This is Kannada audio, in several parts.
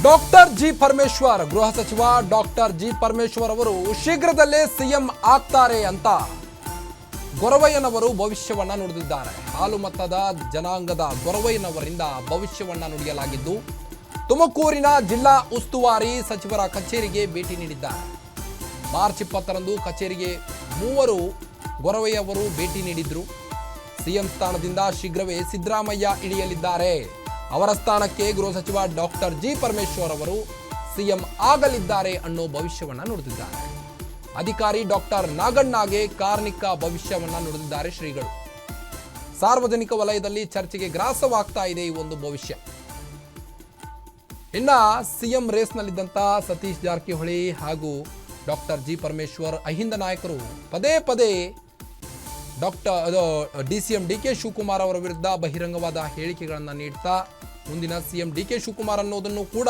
ಡಾಕ್ಟರ್ ಜಿ ಪರಮೇಶ್ವರ್ ಗೃಹ ಸಚಿವ ಡಾಕ್ಟರ್ ಜಿ ಪರಮೇಶ್ವರ್ ಅವರು ಶೀಘ್ರದಲ್ಲೇ ಸಿಎಂ ಆಗ್ತಾರೆ ಅಂತ ಗೊರವಯ್ಯನವರು ಭವಿಷ್ಯವನ್ನ ನುಡಿದಿದ್ದಾರೆ. ಹಾಲು ಮತದ ಜನಾಂಗದ ಗೊರವಯ್ಯನವರಿಂದ ಭವಿಷ್ಯವನ್ನ ನುಡಿಯಲಾಗಿದ್ದು, ತುಮಕೂರಿನ ಜಿಲ್ಲಾ ಉಸ್ತುವಾರಿ ಸಚಿವರ ಕಚೇರಿಗೆ ಭೇಟಿ ನೀಡಿದ್ದಾರೆ. ಮಾರ್ಚ್ 20ರಂದು ಕಚೇರಿಗೆ ಮೂವರು ಗೊರವಯ್ಯವರು ಭೇಟಿ ನೀಡಿದ್ರು. ಸಿಎಂ ಸ್ಥಾನದಿಂದ ಶೀಘ್ರವೇ ಸಿದ್ದರಾಮಯ್ಯ ಇಳಿಯಲಿದ್ದಾರೆ. ಅವರ ಸ್ಥಾನಕ್ಕೆ ಗೃಹ ಸಚಿವ ಡಾಕ್ಟರ್ ಜಿ ಪರಮೇಶ್ವರ್ ಅವರು ಸಿಎಂ ಆಗಲಿದ್ದಾರೆ ಅನ್ನೋ ಭವಿಷ್ಯವನ್ನ ನುಡಿದಿದ್ದಾರೆ. ಅಧಿಕಾರಿ ಡಾಕ್ಟರ್ ನಾಗಣ್ಣಗೆ ಕಾರ್ಮಿಕ ಭವಿಷ್ಯವನ್ನ ನುಡಿದಿದ್ದಾರೆ ಶ್ರೀಗಳು. ಸಾರ್ವಜನಿಕ ವಲಯದಲ್ಲಿ ಚರ್ಚೆಗೆ ಗ್ರಾಸವಾಗ್ತಾ ಇದೆ ಈ ಒಂದು ಭವಿಷ್ಯ. ಇನ್ನ ಸಿಎಂ ರೇಸ್ನಲ್ಲಿದ್ದಂಥ ಸತೀಶ್ ಜಾರಕಿಹೊಳಿ ಹಾಗೂ ಡಾಕ್ಟರ್ ಜಿ ಪರಮೇಶ್ವರ್ ಅಹಿಂದ ನಾಯಕರು ಪದೇ ಪದೇ ಡಿಸಿಎಂ ಡಿಕೆ ಶಿವಕುಮಾರ್ ಅವರ ವಿರುದ್ಧ ಬಹಿರಂಗವಾದ ಹೇಳಿಕೆಗಳನ್ನು ನೀಡ್ತಾ ಮುಂದಿನ ಸಿಎಂ ಡಿಕೆ ಶಿವಕುಮಾರ್ ಅನ್ನೋದನ್ನು ಕೂಡ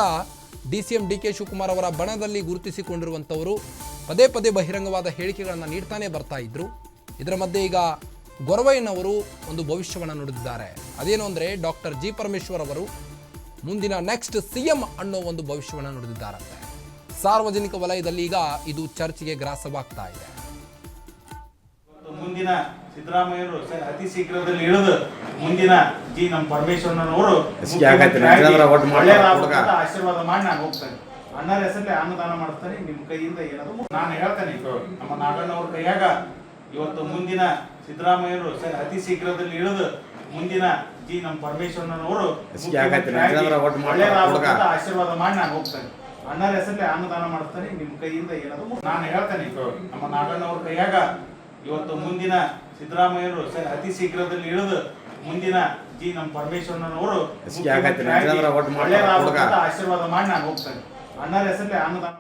ಡಿಸಿಎಂ ಡಿಕೆ ಶಿವಕುಮಾರ್ ಅವರ ಬಣದಲ್ಲಿ ಗುರುತಿಸಿಕೊಂಡಿರುವಂಥವರು ಪದೇ ಪದೇ ಬಹಿರಂಗವಾದ ಹೇಳಿಕೆಗಳನ್ನು ನೀಡ್ತಾನೆ ಬರ್ತಾ ಇದ್ರು. ಇದರ ಮಧ್ಯೆ ಈಗ ಗೊರವಯ್ಯನವರು ಒಂದು ಭವಿಷ್ಯವನ್ನು ನುಡಿದಿದ್ದಾರೆ. ಅದೇನು ಅಂದರೆ ಡಾಕ್ಟರ್ ಜಿ ಪರಮೇಶ್ವರ್ ಅವರು ಮುಂದಿನ ನೆಕ್ಸ್ಟ್ ಸಿಎಂ ಅನ್ನೋ ಒಂದು ಭವಿಷ್ಯವನ್ನು ನುಡಿದಿದ್ದಾರಂತೆ. ಸಾರ್ವಜನಿಕ ವಲಯದಲ್ಲಿ ಈಗ ಇದು ಚರ್ಚೆಗೆ ಗ್ರಾಸವಾಗ್ತಾ ಇದೆ. ಮುಂದಿನ ಸಿದ್ದರಾಮಯ್ಯರು ಅತಿ ಶೀಘ್ರದಲ್ಲಿ ಇಳಿದು ಮುಂದಿನ ಜಿ ನಮ್ಮ ಪರಮೇಶ್ವರನವರು ಆಶೀರ್ವಾದ ಮಾಡಿ ನಾನು ಹೋಗ್ತೇನೆ. ಅಣ್ಣರ ಹೆಸರಲ್ಲಿ ಅನ್ನದಾನ ಮಾಡ್ತಾನೆ. ನಿಮ್ಮ ಕೈಯಿಂದ ಏನಾದ್ರು ನಾನು ಹೇಳ್ತೇನೆ, ನಮ್ಮ ನಾಗಣ್ಣವ್ರ ಕೈಯಾಗ ಇವತ್ತು ಮುಂದಿನ ಸಿದ್ದರಾಮಯ್ಯರು ಅತಿ ಶೀಘ್ರದಲ್ಲಿ ಇಳಿದು ಮುಂದಿನ ಜಿ ನಮ್ಮ ಪರಮೇಶ್ವರನವರು ಆಶೀರ್ವಾದ ಮಾಡಿ ನಾನು ಹೋಗ್ತೇನೆ. ಅಣ್ಣರ ಹೆಸರಲ್ಲಿ ಅನ್ನದಾನ ಮಾಡ್ತಾನೆ. ನಿಮ್ಮ ಕೈಯಿಂದ ಏನಾದ್ರು ನಾನು ಹೇಳ್ತೇನೆ, ನಮ್ಮ ನಾಗಣ್ಣವ್ರ ಕೈಯಾಗ ಇವತ್ತು ಮುಂದಿನ ಸಿದ್ದರಾಮಯ್ಯರು ಅತಿ ಶೀಘ್ರದಲ್ಲಿ ಇಳಿದು ಮುಂದಿನ ಜಿ ನಮ್ಮ ಪರಮೇಶ್ವರನವರು ಆಶೀರ್ವಾದ ಮಾಡಿ ನಾನು ಹೋಗ್ತೇನೆ. ಅಣ್ಣರ ಹೆಸರಲ್ಲಿ ಅನ್ನದಾನ